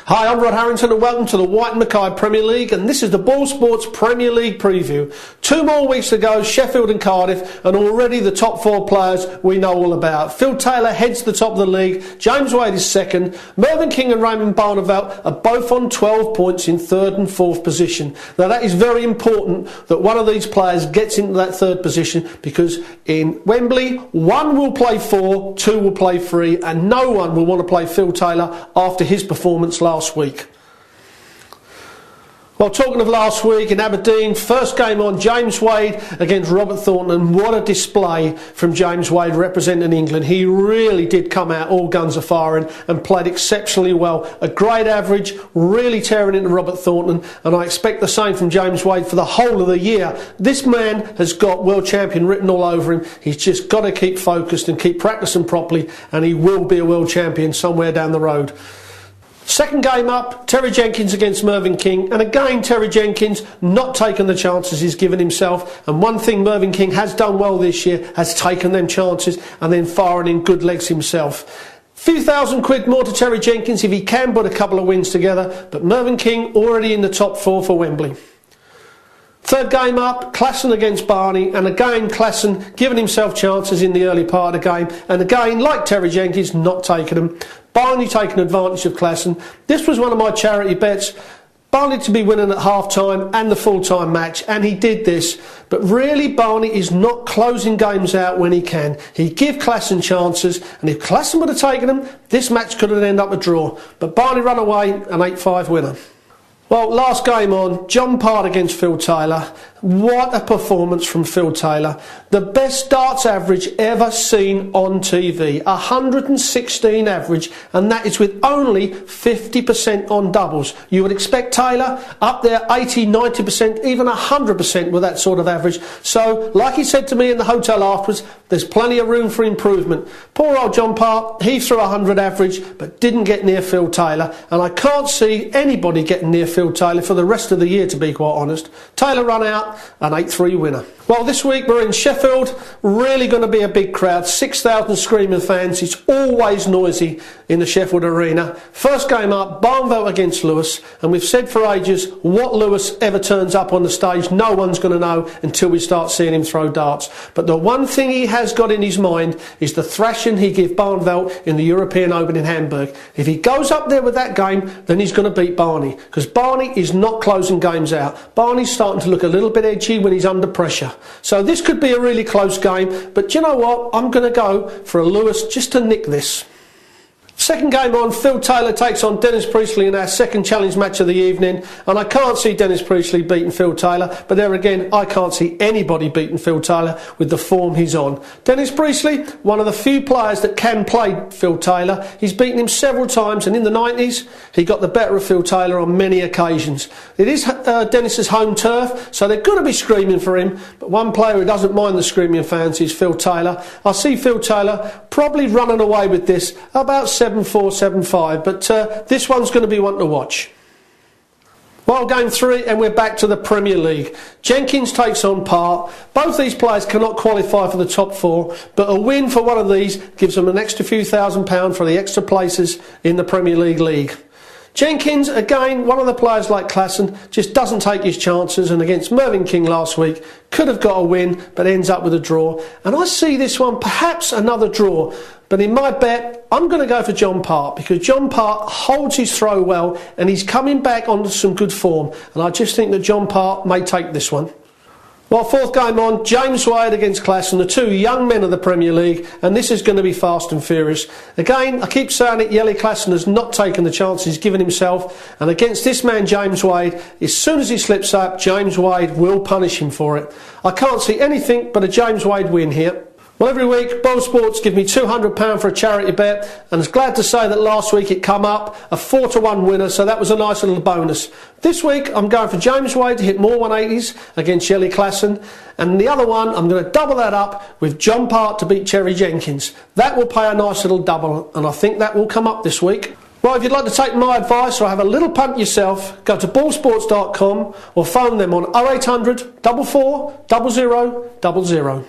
Hi, I'm Harrington and welcome to the White and Mackay Premier League, and this is the Boylesports Premier League preview. 2 more weeks to go, Sheffield and Cardiff, and already the top 4 players we know all about. Phil Taylor heads to the top of the league, James Wade is second, Mervyn and Raymond Barney are both on 12 points in 3rd and 4th position. Now that is very important that one of these players gets into that 3rd position, because in Wembley, 1 will play 4, 2 will play 3, and no one will want to play Phil Taylor after his performance last week. Well, talking of last week in Aberdeen, first game on, James Wade against Robert Thornton, and what a display from James Wade representing England. He really did come out all guns a-firing and played exceptionally well. A great average, really tearing into Robert Thornton, and I expect the same from James Wade for the whole of the year. This man has got world champion written all over him. He's just got to keep focused and keep practicing properly, and he will be a world champion somewhere down the road. Second game up, Terry Jenkins against Mervyn, and again Terry Jenkins not taking the chances he's given himself, and one thing Mervyn has done well this year has taken them chances and then firing in good legs himself. Few £1,000 more to Terry Jenkins if he can put a couple of wins together, but Mervyn already in the top 4 for Wembley. Third game up, Classen against Barney, and again Classen giving himself chances in the early part of the game, and again, like Terry Jenkins, not taking them. Barney taking advantage of Classen. This was one of my charity bets. Barney to be winning at half-time and the full-time match, and he did this. But really, Barney is not closing games out when he can. He give Classen chances, and if Classen would have taken them, this match could have ended up a draw. But Barney ran away, an 8-5 winner. Well, last game on, John Part against Phil Taylor. What a performance from Phil Taylor. The best darts average ever seen on TV. 116 average, and that is with only 50% on doubles. You would expect Taylor up there 80, 90%, even 100% with that sort of average. So, like he said to me in the hotel afterwards, there's plenty of room for improvement. Poor old John Part, he threw 100 average, but didn't get near Phil Taylor, and I can't see anybody getting near Phil Taylor for the rest of the year, to be quite honest. Taylor run out, an 8-3 winner. Well, this week we're in Sheffield, really going to be a big crowd, 6,000 screaming fans. It's always noisy in the Sheffield Arena. First game up, Barney against Lewis, and we've said for ages, what Lewis ever turns up on the stage, no one's going to know until we start seeing him throw darts. But the one thing he has got in his mind is the thrashing he gave Barney in the European Open in Hamburg. If he goes up there with that game, then he's going to beat Barney, because Barney is not closing games out. Barney's starting to look a little bit edgy when he's under pressure. So this could be a really close game, but you know what? I'm going to go for a Lewis just to nick this. Second game on, Phil Taylor takes on Dennis Priestley in our second challenge match of the evening, and I can't see Dennis Priestley beating Phil Taylor, but there again, I can't see anybody beating Phil Taylor with the form he's on. Dennis Priestley, one of the few players that can play Phil Taylor. He's beaten him several times, and in the 90s, he got the better of Phil Taylor on many occasions. It is Dennis's home turf, so they're going to be screaming for him, but one player who doesn't mind the screaming fans is Phil Taylor. I see Phil Taylor probably running away with this, about 7-4, 7-5, but this one's going to be one to watch. Well, game 3, and we're back to the Premier League. Jenkins takes on Part. Both these players cannot qualify for the top 4, but a win for one of these gives them an extra few £1,000 for the extra places in the Premier League. Jenkins, again, one of the players like Classen, just doesn't take his chances, and against Mervyn last week, could have got a win, but ends up with a draw. And I see this one, perhaps another draw, but in my bet, I'm going to go for John Part, because John Part holds his throw well, and he's coming back onto some good form, and I just think that John Part may take this one. Well, fourth game on, James Wade against Classen, the 2 young men of the Premier League, and this is going to be fast and furious. Again, I keep saying it, Yelly Classen has not taken the chances he's given himself, and against this man James Wade, as soon as he slips up, James Wade will punish him for it. I can't see anything but a James Wade win here. Well, every week, Boylesports give me £200 for a charity bet, and I was glad to say that last week it come up, a 4-1 winner, so that was a nice little bonus. This week, I'm going for James Wade to hit more 180s against Shelley Classen, and the other one, I'm going to double that up with John Part to beat Terry Jenkins. That will pay a nice little double, and I think that will come up this week. Well, if you'd like to take my advice or have a little punt yourself, go to boylesports.com or phone them on 0800 44 00 00.